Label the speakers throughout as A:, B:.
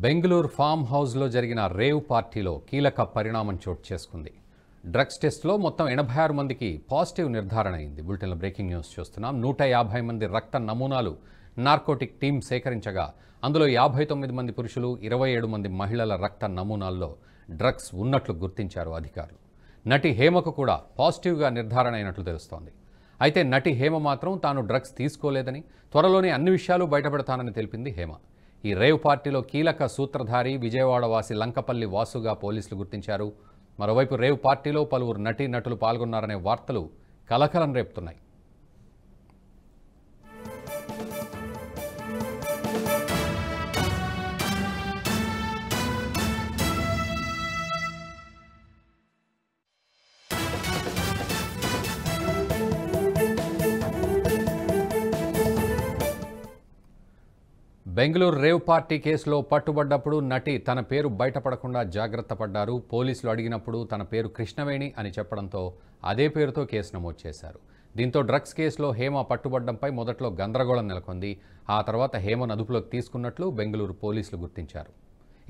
A: Bengaluru form హౌస్లో జరిగిన rave పార్టీలో కీలక పరిణామం చోటు చేసుకుంది. డ్రగ్స్ టెస్ట్లో మొత్తం 86 మందికి పాజిటివ్ నిర్ధారణ అయింది. బులెటిన్లో బ్రేకింగ్ న్యూస్ చూస్తున్నాం. 150 మంది రక్త నమూనాలు నార్కోటిక్ టీం సేకరించగా అందులో 59 మంది పురుషులు, 27 మంది మహిళల రక్త నమూనాల్లో డ్రగ్స్ ఉన్నట్లు గుర్తించారు అధికారులు. నటి హేమకు కూడా పాజిటివ్గా నిర్ధారణ అయినట్లు తెలుస్తోంది. అయితే నటి హేమ మాత్రం తాను డ్రగ్స్ తీసుకోలేదని, త్వరలోనే అన్ని విషయాలు బయటపెడతానని తెలిపింది హేమ. ఈ రేవ్ పార్టీలో కీలక సూత్రధారి విజయవాడ వాసి లంకపల్లి వాసుగా పోలీసులు గుర్తించారు. మరోవైపు రేవ్ పార్టీలో పలువురు నటీనటులు పాల్గొన్నారనే వార్తలు కలకలం రేపుతున్నాయి. బెంగళూరు రేవ్ పార్టీ కేసులో పట్టుబడ్డప్పుడు నటి తన పేరు బయటపడకుండా జాగ్రత్త పడ్డారు. పోలీసులు అడిగినప్పుడు తన పేరు కృష్ణవేణి అని చెప్పడంతో అదే పేరుతో కేసు నమోదు చేశారు. దీంతో డ్రగ్స్ కేసులో హేమ పట్టుబడ్డంపై మొదట్లో గందరగోళం నెలకొంది. ఆ తర్వాత హేమను అదుపులోకి తీసుకున్నట్లు బెంగళూరు పోలీసులు గుర్తించారు.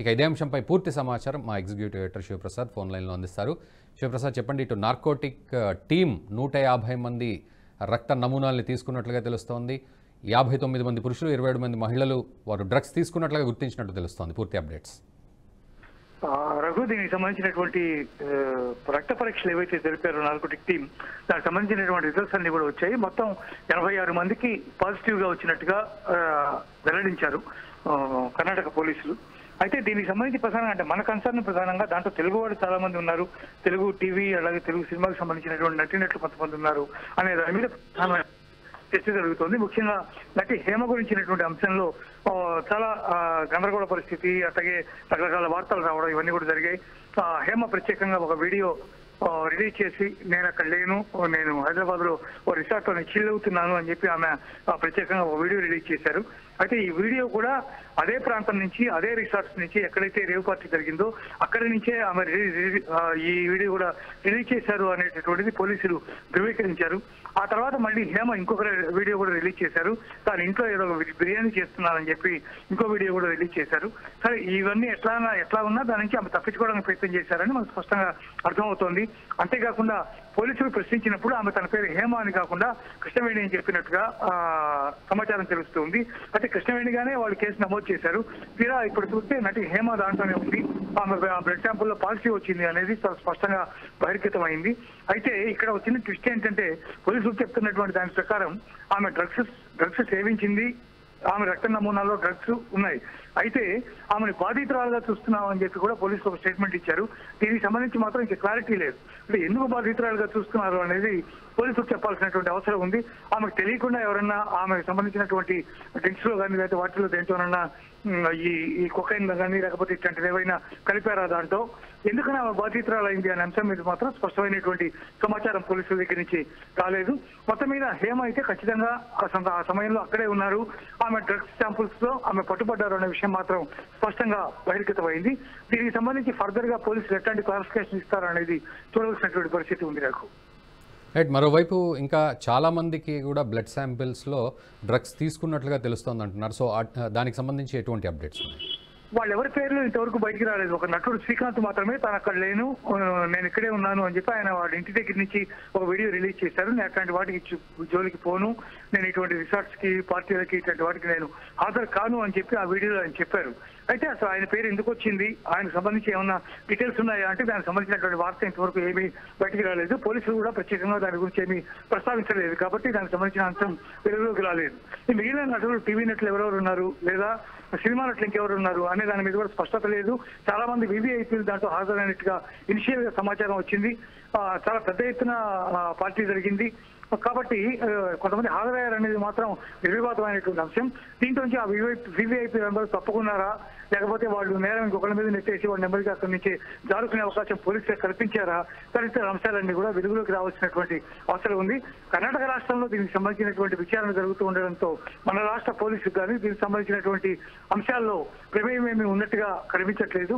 A: ఇక ఇదే అంశంపై పూర్తి సమాచారం మా ఎగ్జిక్యూటివ్ ఎడిటర్ శివప్రసాద్ ఫోన్ లైన్లో అందిస్తారు. శివప్రసాద్, చెప్పండి. ఇటు నార్కోటిక్ టీం 150 మంది రక్త నమూనాల్ని తీసుకున్నట్లుగా తెలుస్తోంది. 59 మంది పురుషులు, 27 మంది మహిళలు వారు డ్రగ్స్ తీసుకున్నట్లుగా గుర్తించినట్టు తెలుస్తోంది. పూర్తి అప్డేట్స్.
B: రఘు, దీనికి సంబంధించినటువంటి రక్త పరీక్షలు ఏవైతే జరిపారో నార్కోటిక్ టీం, దానికి సంబంధించినటువంటి రిజల్ట్స్ అన్ని కూడా వచ్చాయి. మొత్తం 86 మందికి పాజిటివ్ గా వచ్చినట్టుగా వెల్లడించారు కర్ణాటక పోలీసులు. అయితే దీనికి సంబంధించి ప్రధానంగా అంటే మన కన్సర్న్ ప్రధానంగా దాంట్లో తెలుగు వాళ్ళు చాలా మంది ఉన్నారు, తెలుగు టీవీ అలాగే తెలుగు సినిమాకి సంబంధించినటువంటి నటీనటులు కొంతమంది ఉన్నారు అనే దాని మీద చర్చ జరుగుతోంది. ముఖ్యంగా నటి హేమ గురించినటువంటి అంశంలో చాలా గందరగోళ పరిస్థితి, అట్లాగే రకరకాల వార్తలు రావడం ఇవన్నీ కూడా జరిగాయి. హేమ ప్రత్యేకంగా ఒక వీడియో రిలీజ్ చేసి నేను అక్కడ లేను, నేను హైదరాబాద్ లో ఓ రిసార్ట్ లో చిల్ అవుతున్నాను అని చెప్పి ఆమె ప్రత్యేకంగా ఒక వీడియో రిలీజ్ చేశారు. అయితే ఈ వీడియో కూడా అదే ప్రాంతం నుంచి, అదే రిసార్ట్స్ నుంచి ఎక్కడైతే రేవ్ పార్టీ జరిగిందో అక్కడి నుంచే ఆమె ఈ వీడియో కూడా రిలీజ్ చేశారు అనేటటువంటిది పోలీసులు ధృవీకరించారు. ఆ తర్వాత మళ్ళీ హేమ ఇంకొక వీడియో కూడా రిలీజ్ చేశారు. తాను ఇంట్లో ఏదో బిర్యానీ చేస్తున్నానని చెప్పి ఇంకో వీడియో కూడా రిలీజ్ చేశారు. సరే, ఇవన్నీ ఎట్లా ఉన్నా దాని నుంచి ఆమె తప్పించుకోవడానికి ప్రయత్నం చేశారని మనకు స్పష్టంగా అర్థమవుతోంది. అంతేకాకుండా పోలీసులు ప్రశ్నించినప్పుడు ఆమె తన పేరు హేమ అని కాకుండా కృష్ణవేణి అని చెప్పినట్టుగా సమాచారం తెలుస్తుంది. అయితే కృష్ణవేణిగానే వాళ్ళు కేసు నమోదు చేశారు. తీరా ఇప్పుడు చూస్తే నటి హేమ దాంట్లోనే ఉంది. ఆమె బ్లడ్ శాంపుల్లో పాజిటివ్ వచ్చింది అనేది చాలా స్పష్టంగా బహిర్గతమైంది. అయితే ఇక్కడ వచ్చిన ట్విస్ట్ ఏంటంటే పోలీసులు చెప్తున్నటువంటి దాని ప్రకారం ఆమె డ్రగ్స్ సేవించింది, ఆమె రక్త నమూనాల్లో డ్రగ్స్ ఉన్నాయి. అయితే ఆమెను బాధితురాలుగా చూస్తున్నామని చెప్పి కూడా పోలీసులు ఒక స్టేట్మెంట్ ఇచ్చారు. దీనికి సంబంధించి మాత్రం ఇంకా క్లారిటీ లేదు. అంటే ఎందుకు బాధితురాలుగా చూస్తున్నారు అనేది పోలీసులు చెప్పాల్సినటువంటి అవసరం ఉంది. ఆమెకు తెలియకుండా ఎవరన్నా ఆమెకు సంబంధించినటువంటి డ్రింక్స్ లో కానీ లేకపోతే వాటిలో దేంట్లోనన్నా ఈ కొకైన్ కానీ లేకపోతే ఇట్లాంటివి ఏవైనా కలిపారా దాంట్లో, ఎందుకని ఆమె బాధితురాలైంది అనే అంశం మీద మాత్రం స్పష్టమైనటువంటి సమాచారం పోలీసుల దగ్గర నుంచి రాలేదు. మొత్తం మీద హేమ అయితే ఖచ్చితంగా ఆ సమయంలో అక్కడే ఉన్నారు, ఆమె డ్రగ్స్ శాంపుల్స్ లో ఆమె పట్టుబడ్డారు అనే విషయం మాత్రం స్పష్టంగా బహిర్గతమైంది. దీనికి సంబంధించి ఫర్దర్ గా పోలీసులు ఎట్లాంటి క్లారిఫికేషన్ ఇస్తారనేది చూడవలసినటువంటి పరిస్థితి ఉంది నాకు.
A: రైట్. మరోవైపు ఇంకా చాలామందికి కూడా బ్లడ్ శాంపిల్స్లో డ్రగ్స్ తీసుకున్నట్లుగా తెలుస్తోంది అంటున్నారు. సో దానికి సంబంధించి ఎటువంటి అప్డేట్స్ ఉన్నాయి?
B: వాళ్ళెవరి పేర్లు ఇంతవరకు బయటికి రాలేదు. ఒక నటుడు శ్రీకాంత్ మాత్రమే తాను అక్కడ లేను, నేను ఇక్కడే ఉన్నాను అని చెప్పి ఆయన వాడి ఇంటి దగ్గర నుంచి ఒక వీడియో రిలీజ్ చేశారు. నేను అట్లాంటి వాటికి జోలికి పోను, నేను ఇటువంటి రిసార్ట్స్ కి పార్టీలకి ఇట్లాంటి వాటికి నేను హాజరు కాను అని చెప్పి ఆ వీడియోలో ఆయన చెప్పారు. అయితే అసలు ఆయన పేరు ఎందుకు వచ్చింది, ఆయనకు సంబంధించి ఏమన్నా డీటెయిల్స్ ఉన్నాయా అంటే దానికి సంబంధించినటువంటి వార్త ఇంతవరకు ఏమీ బయటికి రాలేదు. పోలీసులు కూడా ప్రత్యేకంగా దాని గురించి ఏమీ ప్రస్తావించలేదు కాబట్టి దానికి సంబంధించిన అంశం వెలుగులోకి రాలేదు. ఈ మిగిలిన నటులు, టీవీ నటులు ఎవరెవరు ఉన్నారు లేదా సినిమా నటులు ఇంకెవరు ఉన్నారు అనే దాని మీద కూడా స్పష్టత లేదు. చాలా మంది వివిఐపీలు దాంట్లో హాజరైనట్టుగా ఇనిషియల్ గా సమాచారం వచ్చింది. చాలా పెద్ద ఎత్తున పార్టీ జరిగింది కాబట్టి కొంతమంది హాజరయ్యారనేది మాత్రం నిర్వివాదమైనటువంటి అంశం. దీంట్లో నుంచి ఆ వివిఐపీ మెంబర్ తప్పుకున్నారా, లేకపోతే వాళ్ళు నేరం ఇంకొకరి మీద నెట్టేసి వాళ్ళ నెంబర్కి అక్కడి నుంచి జారుకునే అవకాశం పోలీసులు కల్పించారా, తదితర అంశాలన్నీ కూడా వెలుగులోకి రావాల్సినటువంటి అవసరం ఉంది. కర్ణాటక రాష్ట్రంలో దీనికి సంబంధించినటువంటి విచారణ జరుగుతూ ఉండడంతో మన రాష్ట్ర పోలీసులు కానీ దీనికి సంబంధించినటువంటి అంశాల్లో ప్రమేయం ఏమీ ఉన్నట్టుగా కనిపించట్లేదు.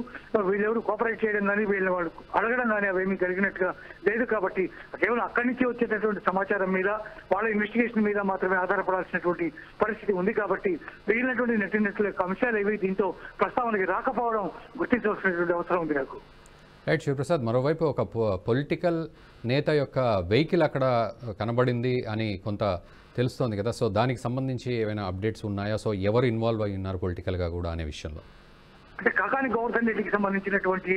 B: వీళ్ళెవరు కోఆపరేట్ చేయడం కానీ వీళ్ళని వాళ్ళు అడగడం కానీ అవేమీ జరిగినట్టుగా లేదు. కాబట్టి కేవలం అక్కడి నుంచి వచ్చేటటువంటి సమాచారం మీద, వాళ్ళ ఇన్వెస్టిగేషన్ మీద మాత్రమే ఆధారపడాల్సినటువంటి పరిస్థితి ఉంది. కాబట్టి మిగిలినటువంటి నటినట్ల అంశాలు ఏవి దీంతో ప్రస్తావనకి రాకపోవడం గుర్తించవలసినటువంటి అవసరం ఉంది నాకు.
A: రైట్ శివప్రసాద్, మరోవైపు ఒక పొలిటికల్ నేత యొక్క వెహికల్ అక్కడ కనబడింది అని కొంత తెలుస్తోంది కదా, సో దానికి సంబంధించి ఏమైనా అప్డేట్స్ ఉన్నాయా? సో ఎవరు ఇన్వాల్వ్ అయి ఉన్నారు పొలిటికల్గా కూడా అనే విషయంలో?
B: అంటే కాకాని గోవర్ధన్ రెడ్డికి సంబంధించినటువంటి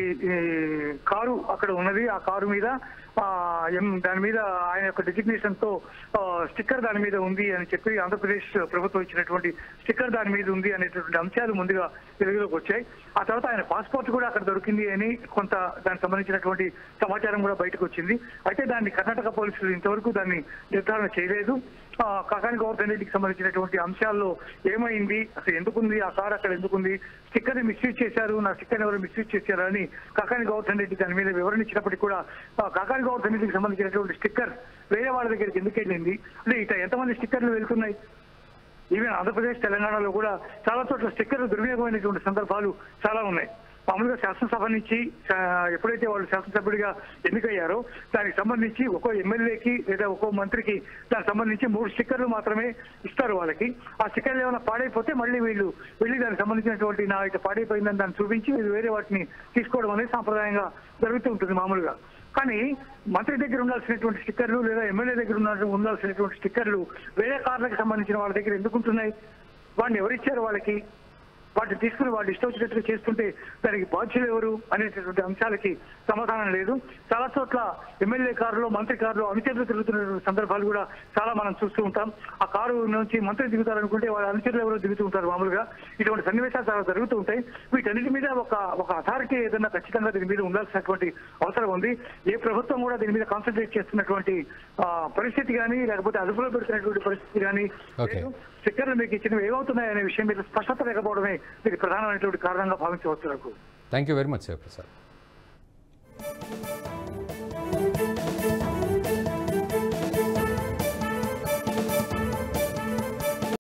B: కారు అక్కడ ఉన్నది. ఆ కారు మీద దాని మీద ఆయన యొక్క డెసిగ్నేషన్ తో స్టిక్కర్ దాని మీద ఉంది అని చెప్పి ఆంధ్రప్రదేశ్ ప్రభుత్వం ఇచ్చినటువంటి స్టిక్కర్ దాని మీద ఉంది అనేటువంటి అంశాలు ముందుగా వెలుగులోకి వచ్చాయి. ఆ తర్వాత ఆయన పాస్పోర్ట్ కూడా అక్కడ దొరికింది అని కొంత దానికి సంబంధించినటువంటి సమాచారం కూడా బయటకు వచ్చింది. అయితే దాన్ని కర్ణాటక పోలీసులు ఇంతవరకు దాన్ని నిర్ధారణ చేయలేదు. కాకాని గోవర్ధన్ రెడ్డికి సంబంధించినటువంటి అంశాల్లో ఏమైంది, అసలు ఎందుకుంది ఆ కారు అక్కడ ఎందుకుంది, స్టిక్కర్ ని మిస్యూజ్ చేశారు, నా స్టిక్కర్ ఎవరు మిస్యూజ్ చేశారు అని కాకాని గోవర్ధన్ రెడ్డి దాని మీద వివరణ ఇచ్చినప్పటికీ కూడా కాకాని గోవర్ధన్ రెడ్డికి సంబంధించినటువంటి స్టిక్కర్ వేరే వాళ్ళ దగ్గరికి ఎందుకు వెళ్ళింది, అంటే ఇట్లా ఎంతమంది స్టిక్కర్లు వెళ్తున్నాయి. ఈవెన్ ఆంధ్రప్రదేశ్ తెలంగాణలో కూడా చాలా చోట్ల స్టిక్కర్లు దుర్వినియోగమైనటువంటి సందర్భాలు చాలా ఉన్నాయి. మామూలుగా శాసనసభ నుంచి ఎప్పుడైతే వాళ్ళు శాసనసభ్యుడిగా ఎన్నికయ్యారో దానికి సంబంధించి ఒక్కో ఎమ్మెల్యేకి లేదా ఒక్కో మంత్రికి దానికి సంబంధించి 3 స్టిక్కర్లు మాత్రమే ఇస్తారు వాళ్ళకి. ఆ స్టిక్కర్లు ఏమైనా పాడైపోతే మళ్ళీ వీళ్ళు వెళ్ళి దానికి సంబంధించినటువంటి నా ఇట్లా పాడైపోయిందని దాన్ని చూపించి వేరే వాటిని తీసుకోవడం అనేది సాంప్రదాయంగా జరుగుతూ ఉంటుంది మామూలుగా. కానీ మంత్రి దగ్గర ఉండాల్సినటువంటి స్టిక్కర్లు లేదా ఎమ్మెల్యే దగ్గర ఉండాల్సినటువంటి స్టిక్కర్లు వేరే కార్లకు సంబంధించిన వాళ్ళ దగ్గర ఎందుకు ఉంటున్నాయి? వాడిని ఎవరిచ్చారు వాళ్ళకి? వాటిని తీసుకుని వాళ్ళు ఇష్టం వచ్చినట్టుగా చేస్తుంటే దానికి బాధ్యులు ఎవరు అనేటటువంటి అంశాలకి సమాధానం లేదు. చాలా చోట్ల ఎమ్మెల్యే కారులో మంత్రి కారులో అనుచరులు తిరుగుతున్నటువంటి సందర్భాలు కూడా చాలా మనం చూస్తూ ఉంటాం. ఆ కారు నుంచి మంత్రి దిగుతారనుకుంటే వాళ్ళ అనుచరులు ఎవరో దిగుతూ ఉంటారు మామూలుగా. ఇటువంటి సన్నివేశాలు చాలా జరుగుతూ ఉంటాయి. వీటన్నిటి మీద ఒక అథారిటీ ఏదైనా ఖచ్చితంగా దీని మీద ఉండాల్సినటువంటి అవసరం ఉంది. ఏ ప్రభుత్వం కూడా దీని మీద కాన్సన్ట్రేట్ చేస్తున్నటువంటి పరిస్థితి కానీ లేకపోతే అదుపులో పెడుతున్నటువంటి పరిస్థితి కానీ లేదు. స్టిక్కర్లు మీకు ఇచ్చినవి ఏమవుతున్నాయి అనే విషయం మీద స్పష్టత లేకపోవడమే దీనికి ప్రధానమైనటువంటి కారణంగా భావించవచ్చు నాకు.
A: Thank you very much Shivaprasad.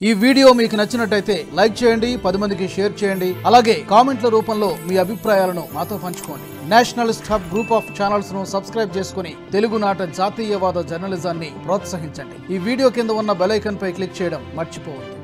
C: ఈ వీడియో మీకు నచ్చినట్టయితే లైక్ చేయండి, 10 మందికి షేర్ చేయండి. అలాగే కామెంట్ల రూపంలో మీ అభిప్రాయాలను మాతో పంచుకోండి. Nationalist hub group of channels ను సబ్స్క్రైబ్ చేసుకుని తెలుగునాట జాతీయవాద జర్నలిజాన్ని ప్రోత్సహించండి. ఈ వీడియో కింద ఉన్న బెల్ ఐకాన్ పై క్లిక్ చేయడం మర్చిపోవద్దు.